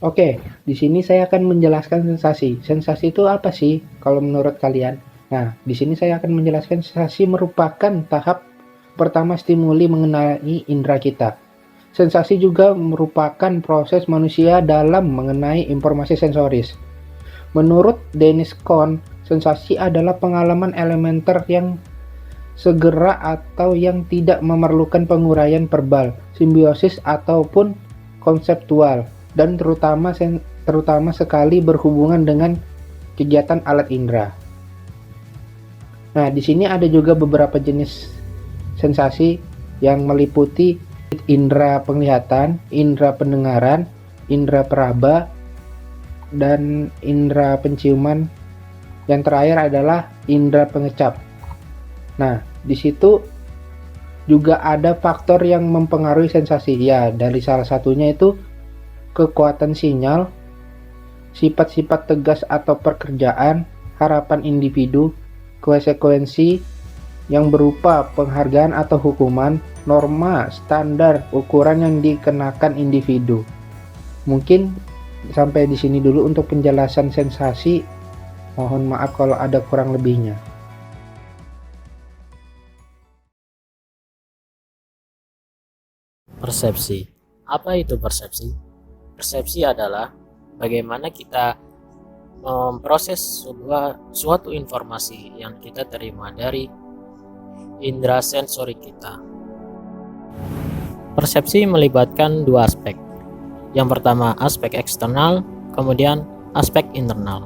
Oke, di sini saya akan menjelaskan sensasi. Sensasi itu apa sih kalau menurut kalian? Nah, di sini saya akan menjelaskan sensasi merupakan tahap pertama stimuli mengenai indera kita. Sensasi juga merupakan proses manusia dalam mengenai informasi sensoris. Menurut Dennis Kohn, sensasi adalah pengalaman elementer yang segera atau yang tidak memerlukan penguraian verbal, simbiosis ataupun konseptual, dan terutama sekali berhubungan dengan kegiatan alat indera. Nah, di sini ada juga beberapa jenis sensasi yang meliputi indera penglihatan, indera pendengaran, indera peraba, dan indera penciuman. Yang terakhir adalah indera pengecap. Nah, di situ juga ada faktor yang mempengaruhi sensasi. Ya, dari salah satunya itu kekuatan sinyal, sifat-sifat tegas atau pekerjaan, harapan individu, konsekuensi yang berupa penghargaan atau hukuman, norma, standar, ukuran yang dikenakan individu. Mungkin sampai di sini dulu untuk penjelasan sensasi. Mohon maaf kalau ada kurang lebihnya. Persepsi. Apa itu persepsi? Persepsi adalah bagaimana kita memproses suatu informasi yang kita terima dari indera sensori kita. Persepsi melibatkan dua aspek. Yang pertama aspek eksternal, kemudian aspek internal.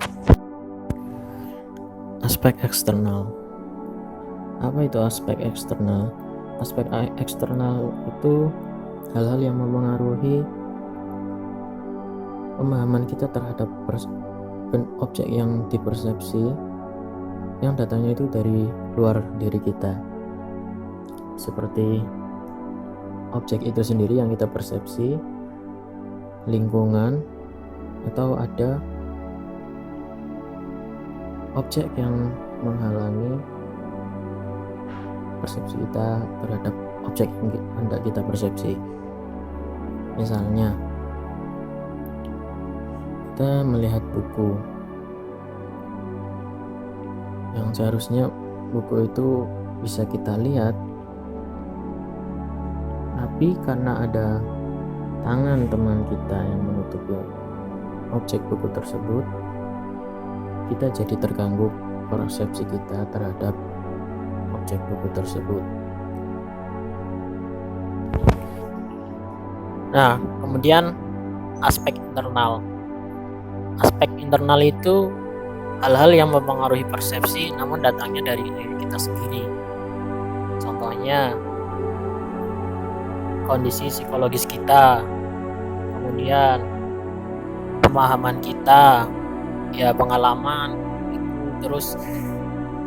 Aspek eksternal. Apa itu aspek eksternal? Aspek eksternal itu hal-hal yang mempengaruhi pemahaman kita terhadap objek yang dipersepsi, yang datangnya itu dari luar diri kita, seperti objek itu sendiri yang kita persepsi, lingkungan, atau ada objek yang menghalangi persepsi kita terhadap objek yang hendak kita persepsi. Misalnya kita melihat buku yang seharusnya buku itu bisa kita lihat, tapi karena ada tangan teman kita yang menutupi objek buku tersebut, kita jadi terganggu persepsi kita terhadap objek buku tersebut. Nah, kemudian aspek internal. Aspek internal itu hal-hal yang mempengaruhi persepsi namun datangnya dari diri kita sendiri. Contohnya kondisi psikologis kita, kemudian pemahaman kita, ya pengalaman, terus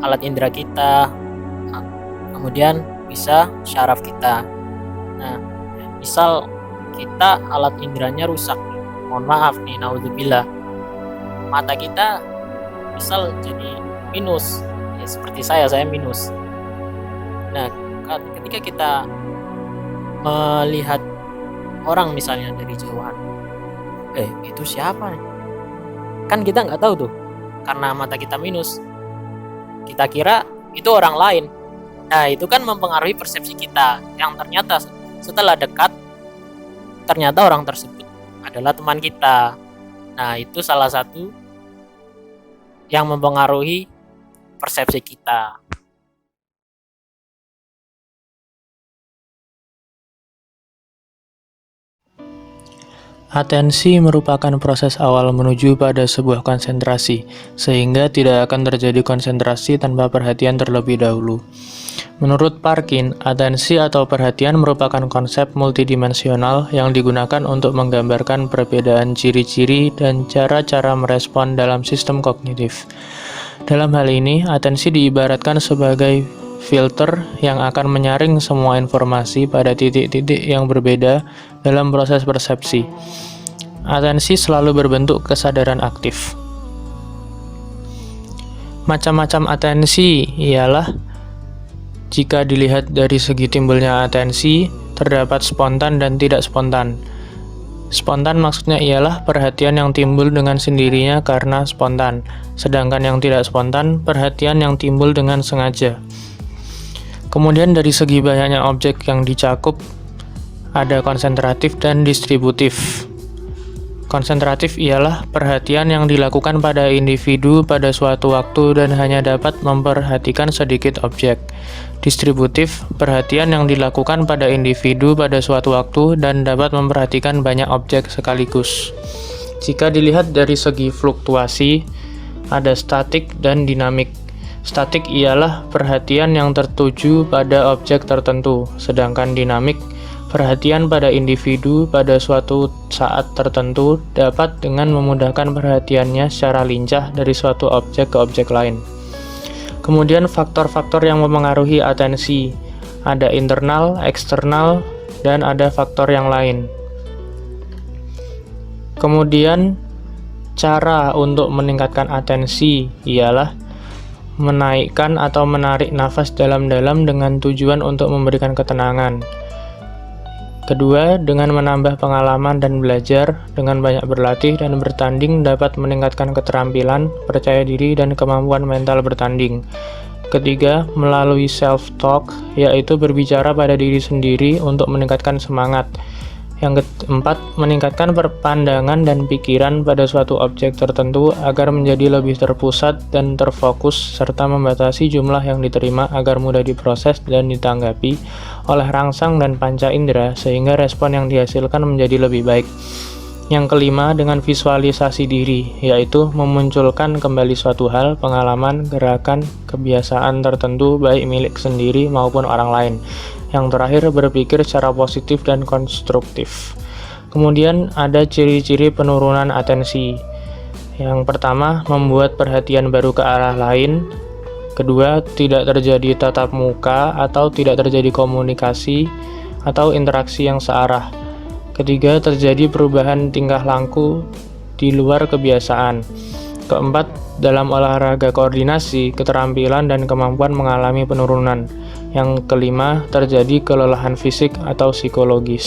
alat indera kita, kemudian bisa syaraf kita. Nah, misal kita alat inderanya rusak, mohon maaf nih, naudzubillah, mata kita misal jadi minus, ya seperti saya minus. Nah, ketika kita melihat orang misalnya dari jauhan, itu siapa nih? Kan kita nggak tahu tuh, karena mata kita minus, kita kira itu orang lain. Nah, itu kan mempengaruhi persepsi kita, yang ternyata setelah dekat ternyata orang tersebut adalah teman kita. Nah, itu salah satu yang mempengaruhi persepsi kita. Atensi merupakan proses awal menuju pada sebuah konsentrasi, sehingga tidak akan terjadi konsentrasi tanpa perhatian terlebih dahulu. Menurut Parkin, atensi atau perhatian merupakan konsep multidimensional yang digunakan untuk menggambarkan perbedaan ciri-ciri dan cara-cara merespon dalam sistem kognitif. Dalam hal ini, atensi diibaratkan sebagai filter yang akan menyaring semua informasi pada titik-titik yang berbeda dalam proses persepsi. Atensi selalu berbentuk kesadaran aktif. Macam-macam atensi ialah, jika dilihat dari segi timbulnya atensi, terdapat spontan dan tidak spontan. Spontan maksudnya ialah perhatian yang timbul dengan sendirinya karena spontan, sedangkan yang tidak spontan, perhatian yang timbul dengan sengaja. Kemudian dari segi banyaknya objek yang dicakup, ada konsentratif dan distributif. Konsentratif ialah perhatian yang dilakukan pada individu pada suatu waktu dan hanya dapat memperhatikan sedikit objek. Distributif, perhatian yang dilakukan pada individu pada suatu waktu dan dapat memperhatikan banyak objek sekaligus. Jika dilihat dari segi fluktuasi, ada statik dan dinamik. Statik ialah perhatian yang tertuju pada objek tertentu, sedangkan dinamik, perhatian pada individu pada suatu saat tertentu dapat dengan memudahkan perhatiannya secara lincah dari suatu objek ke objek lain. Kemudian faktor-faktor yang mempengaruhi atensi, ada internal, eksternal, dan ada faktor yang lain. Kemudian cara untuk meningkatkan atensi ialah menaikkan atau menarik nafas dalam-dalam dengan tujuan untuk memberikan ketenangan. Kedua, dengan menambah pengalaman dan belajar, dengan banyak berlatih dan bertanding dapat meningkatkan keterampilan, percaya diri, dan kemampuan mental bertanding. Ketiga, melalui self-talk, yaitu berbicara pada diri sendiri untuk meningkatkan semangat. Yang keempat, meningkatkan pandangan dan pikiran pada suatu objek tertentu agar menjadi lebih terpusat dan terfokus, serta membatasi jumlah yang diterima agar mudah diproses dan ditanggapi oleh rangsang dan panca indera, sehingga respon yang dihasilkan menjadi lebih baik. Yang kelima, dengan visualisasi diri, yaitu memunculkan kembali suatu hal, pengalaman, gerakan, kebiasaan tertentu, baik milik sendiri maupun orang lain. Yang terakhir, berpikir secara positif dan konstruktif. Kemudian ada ciri-ciri penurunan atensi. Yang pertama, membuat perhatian baru ke arah lain. Kedua, tidak terjadi tatap muka atau tidak terjadi komunikasi atau interaksi yang searah. Ketiga, terjadi perubahan tingkah laku di luar kebiasaan. Keempat, dalam olahraga koordinasi, keterampilan dan kemampuan mengalami penurunan. Yang kelima, terjadi kelelahan fisik atau psikologis.